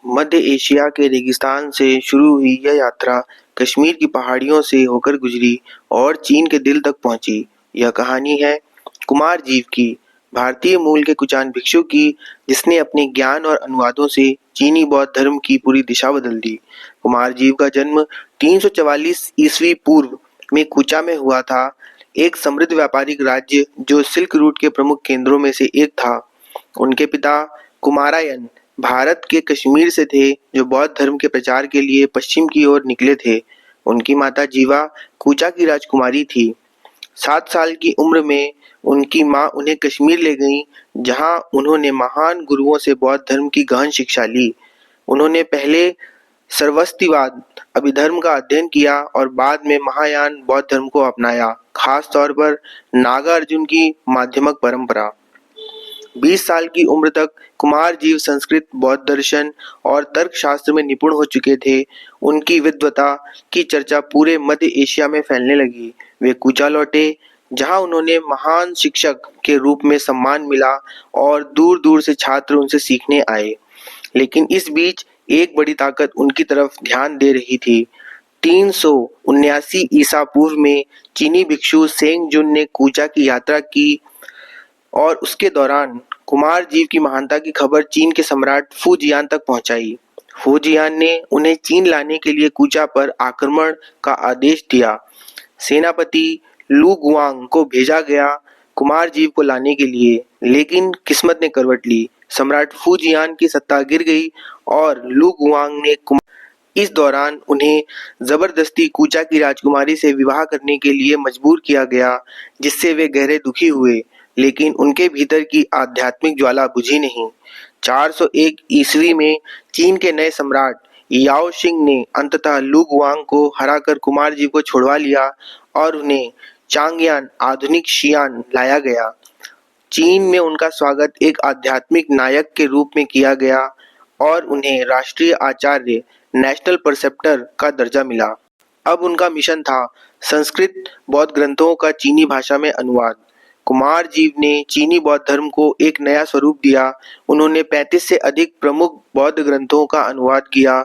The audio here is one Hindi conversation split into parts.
मध्य एशिया के रेगिस्तान से शुरू हुई यह यात्रा कश्मीर की पहाड़ियों से होकर गुजरी और चीन के दिल तक पहुंची। यह कहानी है कुमारजीव की, भारतीय मूल के कुचान भिक्षु की, जिसने अपने ज्ञान और अनुवादों से चीनी बौद्ध धर्म की पूरी दिशा बदल दी। कुमारजीव का जन्म 344 ईस्वी पूर्व में कूचा में हुआ था, एक समृद्ध व्यापारिक राज्य जो सिल्क रूट के प्रमुख केंद्रों में से एक था। उनके पिता कुमारायन भारत के कश्मीर से थे, जो बौद्ध धर्म के प्रचार के लिए पश्चिम की ओर निकले थे। उनकी माता जीवा कूचा की राजकुमारी थी। 7 साल की उम्र में उनकी मां उन्हें कश्मीर ले गईं, जहां उन्होंने महान गुरुओं से बौद्ध धर्म की गहन शिक्षा ली। उन्होंने पहले सरस्वतीवाद अभिधर्म का अध्ययन किया और बाद में महायान बौद्ध धर्म को अपनाया, खास तौर पर नागार्जुन की माध्यमिक परंपरा। 20 साल की उम्र तक कुमारजीव संस्कृत, बौद्ध दर्शन और तर्कशास्त्र में निपुण हो चुके थे। उनकी विद्वता की चर्चा पूरे मध्य एशिया में फैलने लगी। वे कूचा लौटे, जहां उन्होंने महान शिक्षक के रूप में सम्मान मिला और दूर-दूर से छात्र उनसे सीखने आए। लेकिन इस बीच एक बड़ी ताकत उनकी तरफ ध्यान दे रही थी। 379 ईसा पूर्व में चीनी भिक्षु सेंग जुन ने कूचा की यात्रा की और उसके दौरान कुमारजीव की महानता की खबर चीन के सम्राट फूजियान तक पहुंचाई। फूजियान ने उन्हें चीन लाने के लिए कूचा पर आक्रमण का आदेश दिया। सेनापति लू गुआंग को भेजा गया कुमारजीव को लाने के लिए, लेकिन किस्मत ने करवट ली। सम्राट फूजियान की सत्ता गिर गई और लू गुआंग ने इस दौरान उन्हें जबरदस्ती कूचा की राजकुमारी से विवाह करने के लिए मजबूर किया गया, जिससे वे गहरे दुखी हुए। लेकिन उनके भीतर की आध्यात्मिक ज्वाला बुझी नहीं। 401 ईस्वी में चीन के नए सम्राट याओ शिंग ने अंततः लू गुआंग को हराकर कुमारजीव को छुड़वा लिया और उन्हें चांगयान, आधुनिक शियान लाया गया। चीन में उनका स्वागत एक आध्यात्मिक नायक के रूप में किया गया और उन्हें राष्ट्रीय आचार्य, नेशनल परसेप्टर का दर्जा मिला। अब उनका मिशन था संस्कृत बौद्ध ग्रंथों का चीनी भाषा में अनुवाद। कुमारजीव ने चीनी बौद्ध धर्म को एक नया स्वरूप दिया। उन्होंने 35 से अधिक प्रमुख बौद्ध ग्रंथों का अनुवाद किया,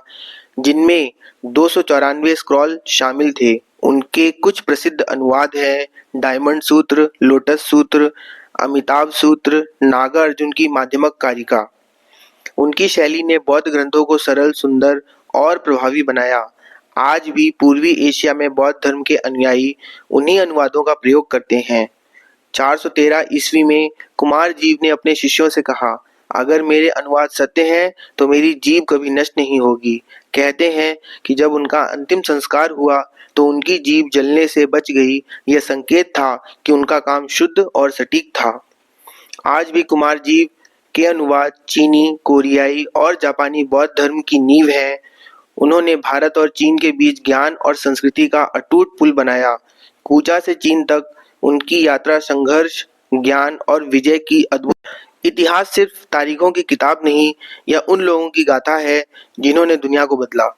जिनमें 294 स्क्रॉल शामिल थे। उनके कुछ प्रसिद्ध अनुवाद हैं डायमंड सूत्र, लोटस सूत्र, अमिताभ सूत्र, नागार्जुन की माध्यमिक कारिका। उनकी शैली ने बौद्ध ग्रंथों को सरल, सुंदर और प्रभावी बनाया। आज भी पूर्वी एशिया में बौद्ध धर्म के अनुयायी उन्हीं अनुवादों का प्रयोग करते हैं। 413 ईस्वी में कुमारजीव ने अपने शिष्यों से कहा, अगर मेरे अनुवाद सत्य हैं तो मेरी जीभ कभी नष्ट नहीं होगी। कहते हैं कि जब उनका अंतिम संस्कार हुआ तो उनकी जीभ जलने से बच गई। यह संकेत था कि उनका काम शुद्ध और सटीक था। आज भी कुमारजीव के अनुवाद चीनी, कोरियाई और जापानी बौद्ध धर्म की नींव हैं। उन्होंने भारत और चीन के बीच ज्ञान और संस्कृति का अटूट पुल बनाया। कूचा से चीन तक उनकी यात्रा संघर्ष, ज्ञान और विजय की अद्भुत। इतिहास सिर्फ तारीखों की किताब नहीं, यह उन लोगों की गाथा है जिन्होंने दुनिया को बदला।